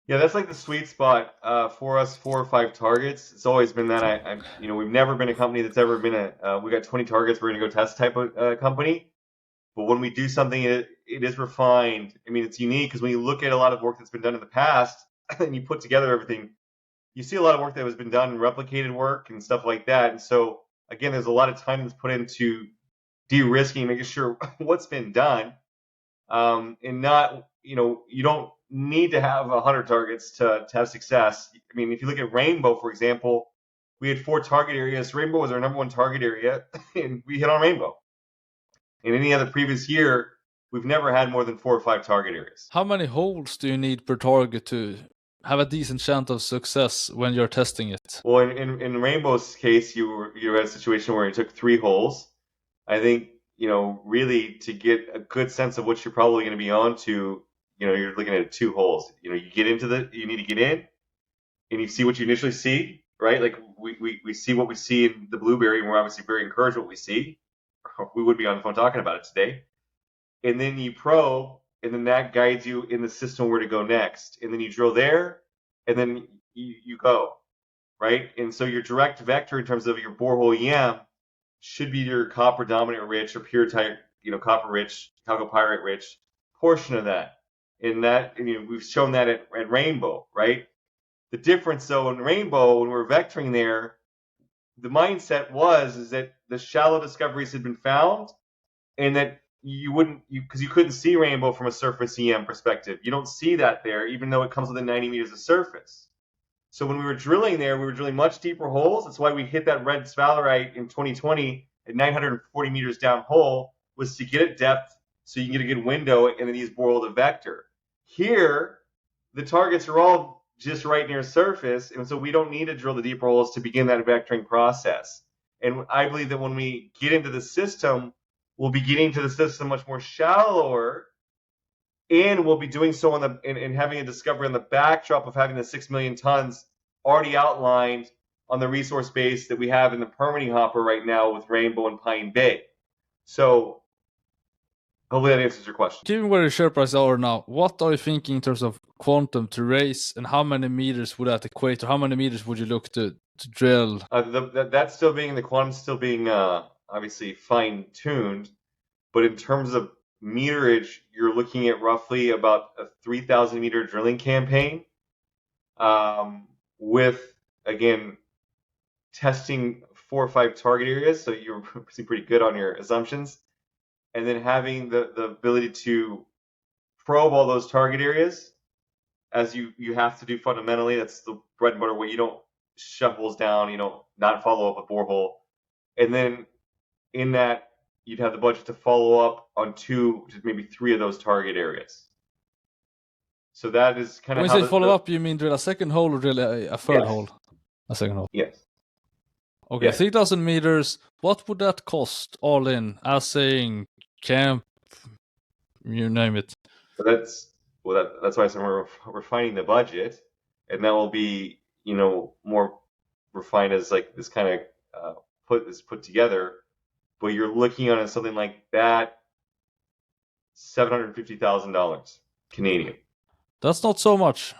Yeah, that's like the sweet spot for us, 4 or 5 targets. It's always been that. We've never been a company that's ever been we got 20 targets, we're going to go test type of company. But when we do something, it is refined. It's unique because when you look at a lot of work that's been done in the past and you put together everything, you see a lot of work that has been done, replicated work and stuff like that. And so, again, there's a lot of time that's put into de-risking, making sure what's been done, and not, you don't need to have 100 targets to have success. If you look at Rainbow, for example, we had 4 target areas. Rainbow was our number 1 target area, and we hit on Rainbow. In any other previous year, we've never had more than 4 or 5 target areas.
How many holes do you need per target to have a decent chance of success when you're testing it?
Well, in Rainbow's case, you had a situation where you took 3 holes. I think, really to get a good sense of what you're probably going to be on to, you're looking at 2 holes. You need to get in and you see what you initially see right? Like we see what we see in the blueberry, and we're obviously very encouraged what we see. We would be on the phone talking about it today. And then you probe, and then that guides you in the system where to go next. And then you drill there, and then you go, right? And so your direct vector in terms of your borehole EM should be your copper dominant rich or pure type, copper rich, chalcopyrite rich portion of that. And that, we've shown that at Rainbow, right? The difference though in Rainbow, when we're vectoring there, the mindset is that the shallow discoveries had been found, and that because you couldn't see Rainbow from a surface EM perspective. You don't see that there, even though it comes within 90 meters of surface. So when we were drilling there, we were drilling much deeper holes. That's why we hit that red sphalerite in 2020 at 940 meters down hole, was to get it depth so you can get a good window and then use borehole to vector. Here, the targets are all just right near surface, and so we don't need to drill the deeper holes to begin that vectoring process. And I believe that when we get into the system, we'll be getting to the system much more shallower, and we'll be doing so and having a discovery on the backdrop of having the 6 million tons already outlined on the resource base that we have in the permitting hopper right now with Rainbow and Pine Bay. So hopefully that answers your question.
Given where the share prices are now, what are you thinking in terms of quantum to raise, and how many meters would that equate to? How many meters would you look to drill?
That's still being, the quantum's still being obviously fine-tuned, but in terms of meterage, you're looking at roughly about a 3,000 meter drilling campaign, with, again, testing 4 or 5 target areas, so you're pretty good on your assumptions, and then having the ability to probe all those target areas as you have to do fundamentally. That's the bread and butter way. You don't shove holes down, not follow up a borehole. And then in that, you'd have the budget to follow up on 2 to maybe 3 of those target areas. So that is kind of
when
how
you say follow up, you mean drill a second hole or drill a third hole? A second hole.
Yes.
Okay, yes. 3,000 meters. What would that cost all in? Assaying, camp, you name it.
So that's why I said we're refining the budget, and that will be more refined as like this kind of put together. But you're looking at something like that, $750,000 Canadian.
That's not so much.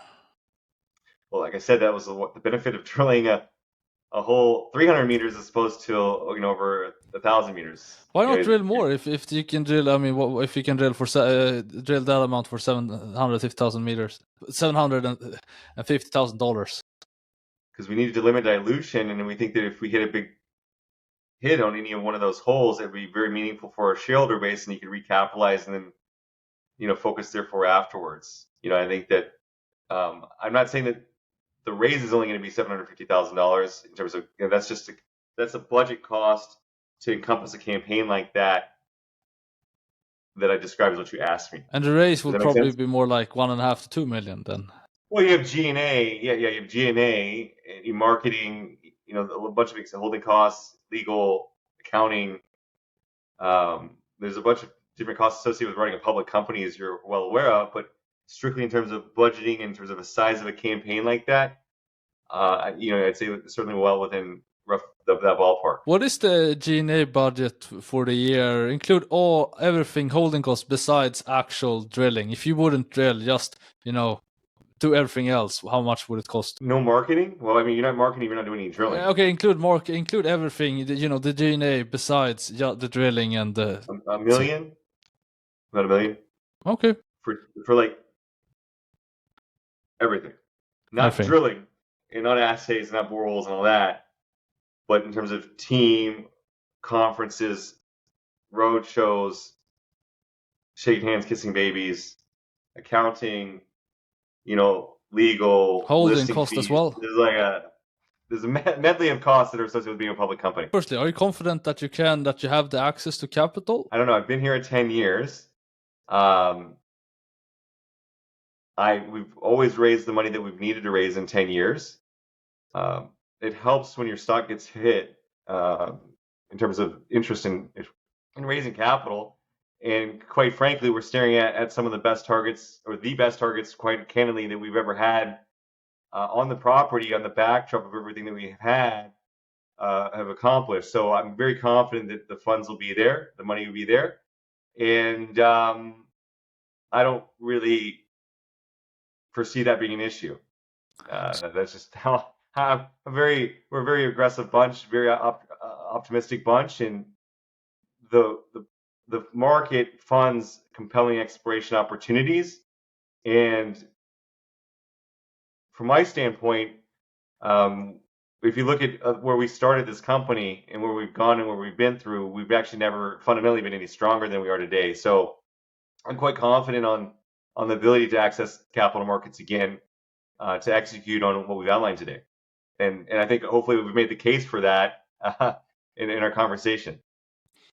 Well, like I said, that was the benefit of drilling a whole 300 meters as opposed to over 1,000 meters.
Why not drill more if you can drill? I mean, if you can drill drill that amount for 750,000 meters, $750,000.
Because we needed to limit dilution, and we think that if we hit a big hit on any one of those holes, it'd be very meaningful for our shareholder base, and you could recapitalize and then focus therefore afterwards. I think that I'm not saying that the raise is only going to be $750,000 in terms of that's a budget cost to encompass a campaign like that I described as what you asked me.
And the raise will probably be more like 1.5 to 2 million then.
Well, you have G&A, you have G&A, marketing, a bunch of holding costs, legal, accounting. There's a bunch of different costs associated with running a public company, as you're well aware of, but strictly in terms of budgeting, in terms of the size of a campaign like that, I'd say certainly well within that ballpark.
What is the G&A budget for the year? Include everything holding costs besides actual drilling. If you wouldn't drill, just do everything else, how much would it cost?
No marketing? Well, I mean, you're not marketing, you're not doing any drilling.
Okay, include everything, the G&A besides the drilling and the...
A million? About $1 million?
Okay.
For like everything. Not drilling, and not assays, not boreholes and all that, but in terms of team, conferences, road shows, shaking hands, kissing babies, accounting, legal,
holding costs as well.
There's a medley of costs that are associated with being a public company.
Firstly, are you confident that you have the access to capital?
I don't know. I've been here 10 years. We've always raised the money that we've needed to raise in 10 years. It helps when your stock gets hit in terms of interest in raising capital. And quite frankly, we're staring at some of the best targets, or the best targets, quite candidly, that we've ever had on the property, on the backdrop of everything that we have accomplished. So I'm very confident that the funds will be there, the money will be there, and I don't really foresee that being an issue. That's just how we're a very aggressive bunch, very optimistic bunch, and the market funds compelling exploration opportunities. And from my standpoint, if you look at where we started this company and where we've gone and where we've been through, we've actually never fundamentally been any stronger than we are today. So I'm quite confident on the ability to access capital markets again, to execute on what we've outlined today. And I think hopefully we've made the case for that in our conversation.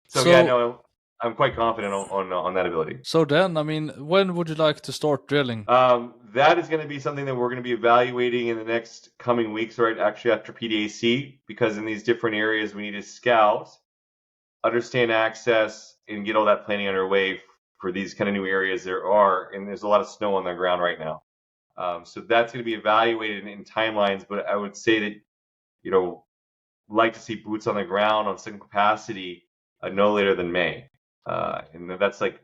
So yeah, no, I'm quite confident on that ability.
So then, I mean, when would you like to start drilling?
That is going to be something that we're going to be evaluating in the next coming weeks, right? Actually, after PDAC, because in these different areas we need to scout, understand access, and get all that planning underway for these kind of new areas there are. And there's a lot of snow on the ground right now. So that's going to be evaluated in timelines, but I would say that, like to see boots on the ground on some capacity no later than May. And that's like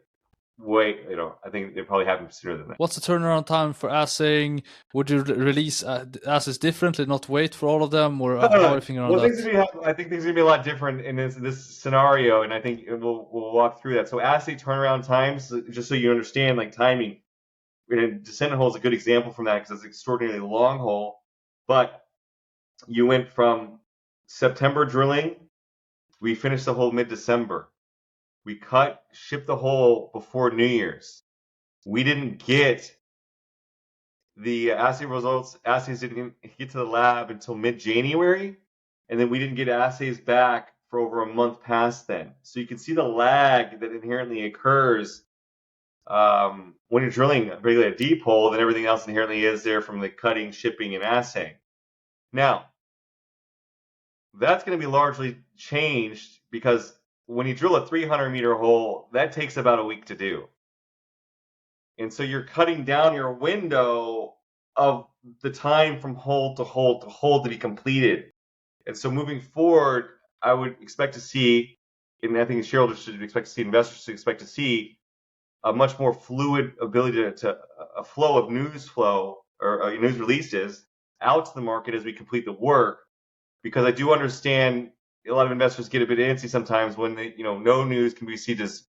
I think they probably happen sooner than that.
What's the turnaround time for assaying? Would you release assays differently, not wait for all of them, or how are you thinking on that?
I think things are going to be a lot different in this scenario, and I think we'll walk through that. So assay turnaround times, just so you understand, like timing. Descendant hole is a good example from that because it's an extraordinarily long hole. But you went from September drilling, we finished the hole mid-December. We shipped the hole before New Year's. We didn't get the assay results. Assays didn't get to the lab until mid-January, and then we didn't get assays back for over a month past then. So you can see the lag that inherently occurs when you're drilling regularly a deep hole, then everything else inherently is there from the cutting, shipping, and assaying. Now, that's going to be largely changed because when you drill a 300-meter hole, that takes about a week to do. And so you're cutting down your window of the time from hole to hole to hole to be completed. And so moving forward, I would expect to see, and I think shareholders should expect to see, investors should expect to see, a much more fluid ability to a flow of news flow or news releases out to the market as we complete the work. Because I do understand a lot of investors get a bit antsy sometimes when no news can be received as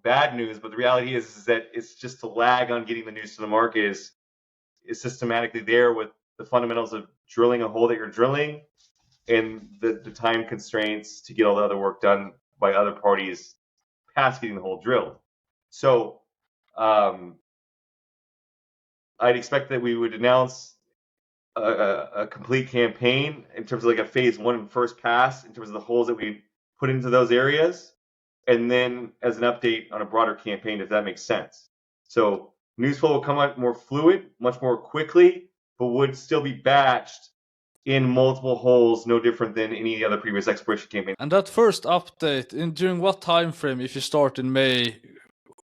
bad news, but the reality is that it's just a lag on getting the news to the market is systematically there with the fundamentals of drilling a hole that you're drilling and the time constraints to get all the other work done by other parties past getting the hole drilled. So I'd expect that we would announce a complete campaign in terms of like a phase 1 and first pass in terms of the holes that we put into those areas, and then as an update on a broader campaign, if that makes sense. So news flow will come out more fluid, much more quickly, but would still be batched in multiple holes, no different than any other previous exploration campaign.
And that first update, during what time frame, if you start in May,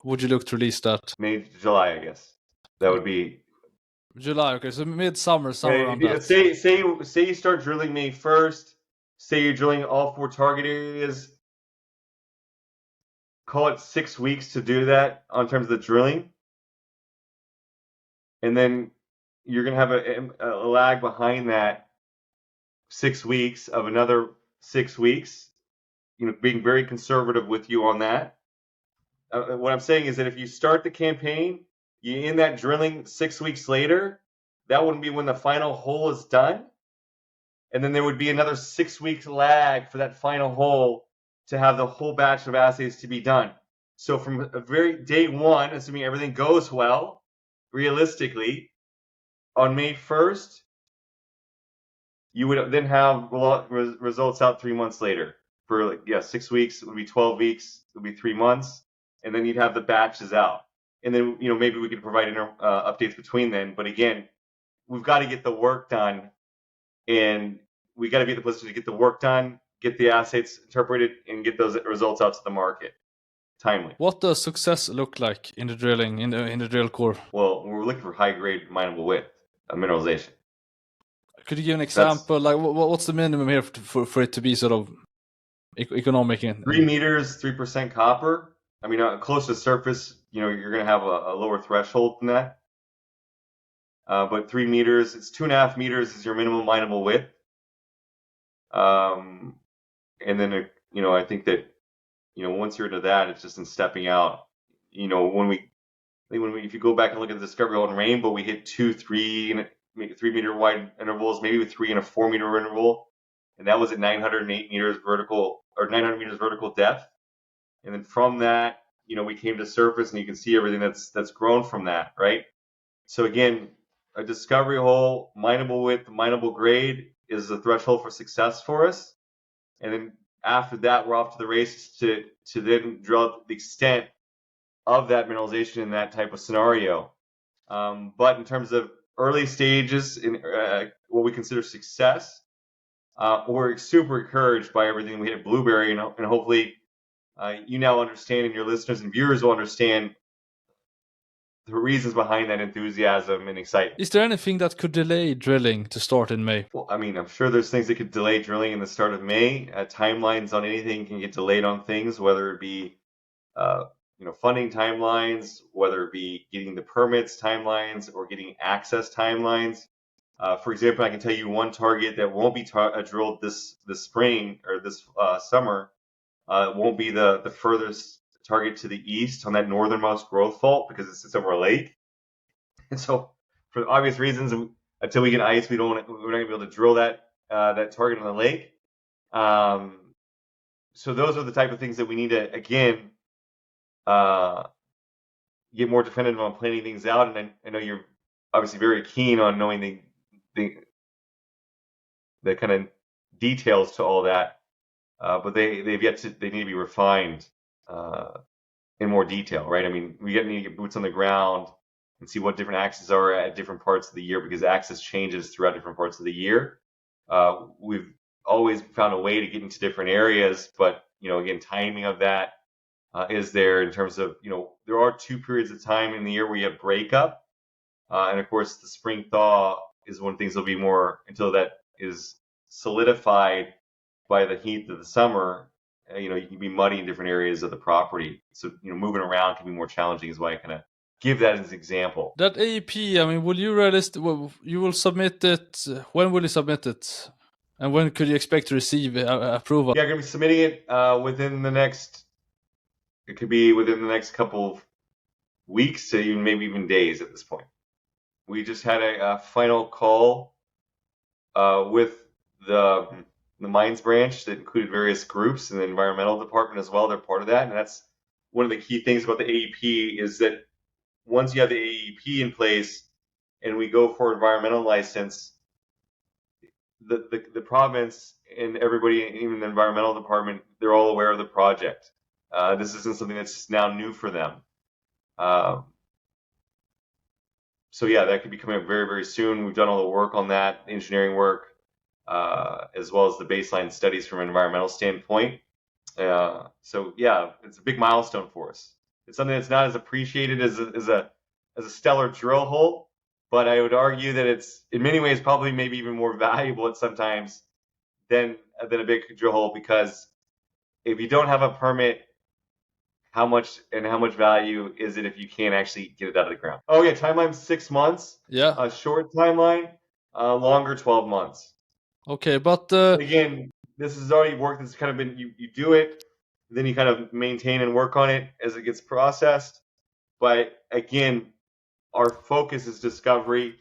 would you look to release that?
May, July, I guess. That would be
July, okay, so midsummer, somewhere around that.
Say you start drilling May 1st, say you're drilling all 4 target areas, call it 6 weeks to do that on terms of the drilling. And then you're going to have a lag behind that 6 weeks of another 6 weeks, being very conservative with you on that. What I'm saying is that if you start the campaign, you end that drilling 6 weeks later, that wouldn't be when the final hole is done. And then there would be another 6 week lag for that final hole to have the whole batch of assays to be done. So from a very day one, assuming everything goes well, realistically, on May 1st, you would then have results out 3 months later. For 6 weeks, it would be 12 weeks, it would be 3 months, and then you'd have the batches out. And then, maybe we could provide updates between then. But again, we've got to get the work done, and we got to be in the position to get the work done, get the assays interpreted, and get those results out to the market timely.
What does success look like in the drilling, in the drill core?
Well, we're looking for high grade mineable width mineralization.
Could you give an example? Like, what's the minimum here for it to be sort of economic?
3 meters, 3% copper. I mean, close to the surface, you're going to have a lower threshold than that. But 3 meters, it's 2.5 meters is your minimum mineable width. And then, I think that, once you're into that, it's just in stepping out. If you go back and look at the discovery hole in Rainbow, we hit 2, 3, and 3 meter wide intervals, maybe with 3 and a 4 meter interval. And that was at 908 meters vertical, or 900 meters vertical depth. And then from that, we came to surface, and you can see everything that's grown from that, right? So again, a discovery hole, mineable width, mineable grade is the threshold for success for us. And then after that, we're off to the races to then drill the extent of that mineralization in that type of scenario. But in terms of early stages in what we consider success, we're super encouraged by everything we hit at Blueberry, and hopefully you now understand, and your listeners and viewers will understand the reasons behind that enthusiasm and excitement.
Is there anything that could delay drilling to start in May?
Well, I mean, I'm sure there's things that could delay drilling in the start of May. Timelines on anything can get delayed on things, whether it be funding timelines, whether it be getting the permits timelines or getting access timelines. For example, I can tell you one target that won't be drilled this spring or this summer. Won't be the furthest target to the east on that northernmost growth fault because it sits over a lake. And so, for obvious reasons, until we get ice, we're not going to be able to drill that target on the lake. So those are the type of things that we need to, again, get more definitive on planning things out. And I know you're obviously very keen on knowing the kind of details to all that, but they need to be refined in more detail, right? I mean, we need to get boots on the ground and see what different axes are at different parts of the year, because axis changes throughout different parts of the year. We've always found a way to get into different areas, but again, timing of that is there in terms of there are 2 periods of time in the year where you have breakup, and of course the spring thaw is when things will be more, until that is solidified by the heat of the summer. You can be muddy in different areas of the property, so moving around can be more challenging. Is why I kind of give that as an example.
That AEP, I mean, you will submit it? When will you submit it? And when could you expect to receive approval?
Yeah, I'm going to be submitting it within the next couple of weeks to maybe even days at this point. We just had a final call with the mines branch that included various groups and the environmental department as well. They're part of that, and that's one of the key things about the AEP is that once you have the AEP in place and we go for environmental license, the province and everybody, even the environmental department, they're all aware of the project. This isn't something that's now new for them. So yeah, that could be coming up very, very soon. We've done all the work on that, engineering work, as well as the baseline studies from an environmental standpoint. So yeah, it's a big milestone for us. It's something that's not as appreciated as a stellar drill hole, but I would argue that it's in many ways probably maybe even more valuable at sometimes than a big drill hole, because if you don't have a permit, how much value is it if you can't actually get it out of the ground? Oh yeah, timeline 6 months.
Yeah.
A short timeline, longer 12 months.
Okay, but
again, this is already work that's kind of been you do it, then you kind of maintain and work on it as it gets processed. But again, our focus is discovery,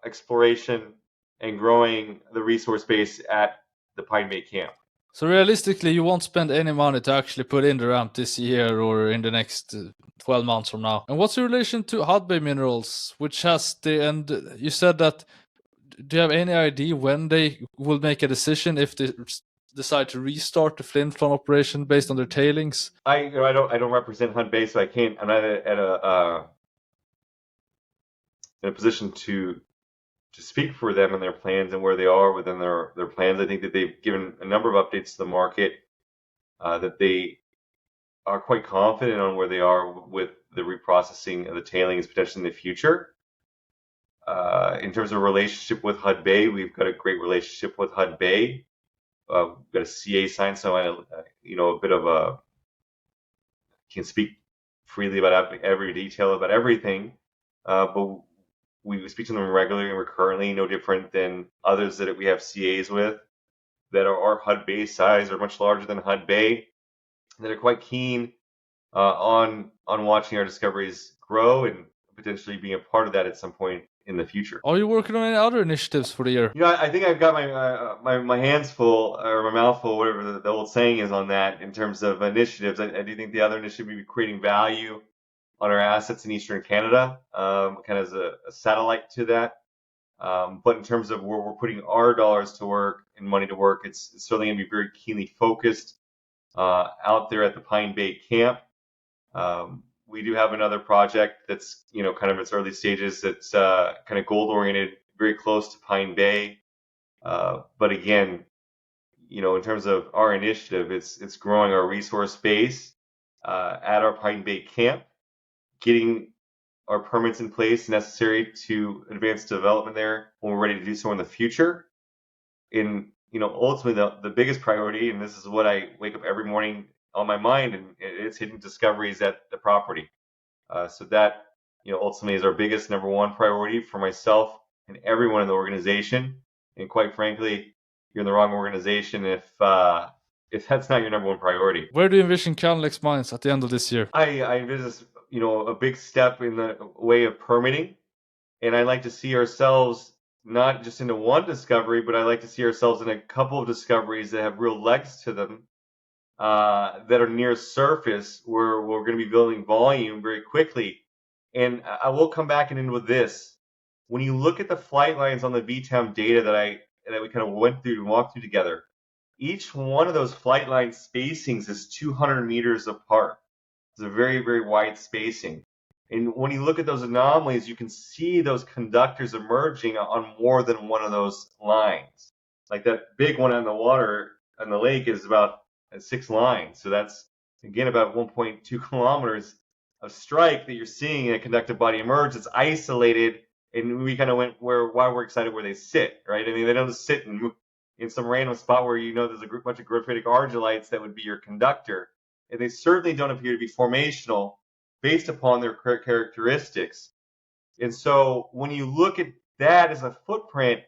exploration, and growing the resource base at the Pine Bay camp.
So realistically, you won't spend any money to actually put in the ramp this year or in the next 12 months from now. And what's your relation to Hudbay Minerals, which has and you said that, do you have any idea when they will make a decision if they decide to restart the Flint Flon operation based on their tailings?
I don't represent Hudbay, so I'm not in a position to speak for them and their plans and where they are within their plans. I think that they've given a number of updates to the market, that they are quite confident on where they are with the reprocessing of the tailings potentially in the future. In terms of relationship with Hudbay, we've got a great relationship with Hudbay. We've got a CA signed, so I, a bit of a can speak freely about every detail about everything, but we speak to them regularly and recurrently, no different than others that we have CAs with that are Hudbay size or much larger than Hudbay, that are quite keen on watching our discoveries grow and potentially being a part of that at some point in the future.
Are you working on any other initiatives for the year?
I think I've got my hands full, or my mouth full, whatever the old saying is on that, in terms of initiatives. I do think the other initiative would be creating value on our assets in Eastern Canada, kind of as a satellite to that. But in terms of where we're putting our dollars to work and money to work, it's certainly going to be very keenly focused out there at the Pine Bay camp. We do have another project that's, kind of its early stages, that's kind of gold oriented, very close to Pine Bay. But again, in terms of our initiative, it's growing our resource base at our Pine Bay camp, getting our permits in place necessary to advance development there when we're ready to do so in the future. Ultimately the biggest priority, and this is what I wake up every morning on my mind, and it's hitting discoveries at the property. So that, ultimately is our biggest number one priority for myself and everyone in the organization. And quite frankly, you're in the wrong organization if that's not your number one priority.
Where do you envision Callinex mines at the end of this year?
I envision, a big step in the way of permitting, and I like to see ourselves not just into one discovery, but I like to see ourselves in a couple of discoveries that have real legs to them, that are near surface, where we're going to be building volume very quickly. And I will come back and end with this. When you look at the flight lines on the VTEM data that we kind of went through and walked through together, each one of those flight line spacings is 200 meters apart. It's a very, very wide spacing. And when you look at those anomalies, you can see those conductors emerging on more than one of those lines. Like that big one on the water, on the lake, is about 6 lines. So that's, again, about 1.2 kilometers of strike that you're seeing in a conductive body emerge. It's isolated, and we kind of went why we're excited where they sit, right? I mean, they don't just sit in some random spot where there's a bunch of graphitic argillites that would be your conductor. And they certainly don't appear to be formational based upon their characteristics. And so when you look at that as a footprint,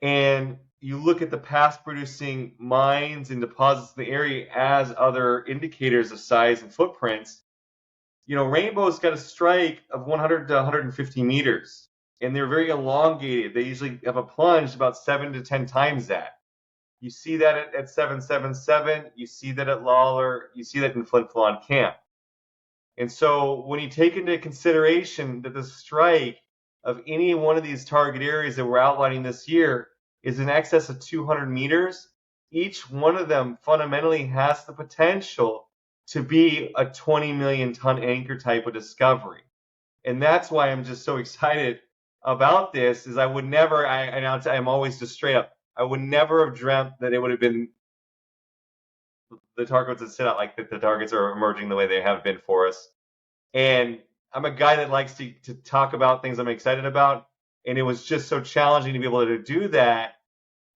and you look at the past producing mines and deposits in the area as other indicators of size and footprints, Rainbow's got a strike of 100 to 150 meters, and they're very elongated. They usually have a plunge about 7 to 10 times that. You see that at 777, you see that at Lawler, you see that in Flin Flon Camp. And so when you take into consideration that the strike of any one of these target areas that we're outlining this year is in excess of 200 meters, each one of them fundamentally has the potential to be a 20 million ton anchor type of discovery. And that's why I'm just so excited about this, is I would never, I'm always just straight up, I would never have dreamt that it would have been the targets that sit out like that. The targets are emerging the way they have been for us. And I'm a guy that likes to talk about things I'm excited about. And it was just so challenging to be able to do that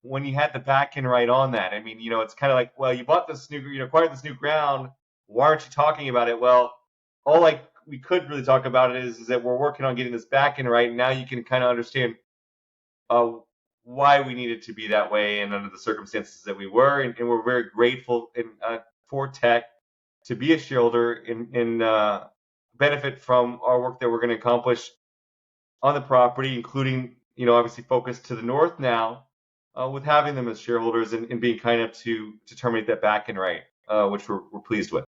when you had the back end right on that. I mean, it's kind of like, well, you bought this acquired this new ground. Why aren't you talking about it? Well, we could really talk about it is that we're working on getting this back end right. Now you can kind of understand why we needed to be that way and under the circumstances that we were. And we're very grateful for Teck to be a shareholder and benefit from our work that we're going to accomplish on the property, including, obviously focused to the north now, with having them as shareholders and being kind enough to terminate that back end right, which we're pleased with.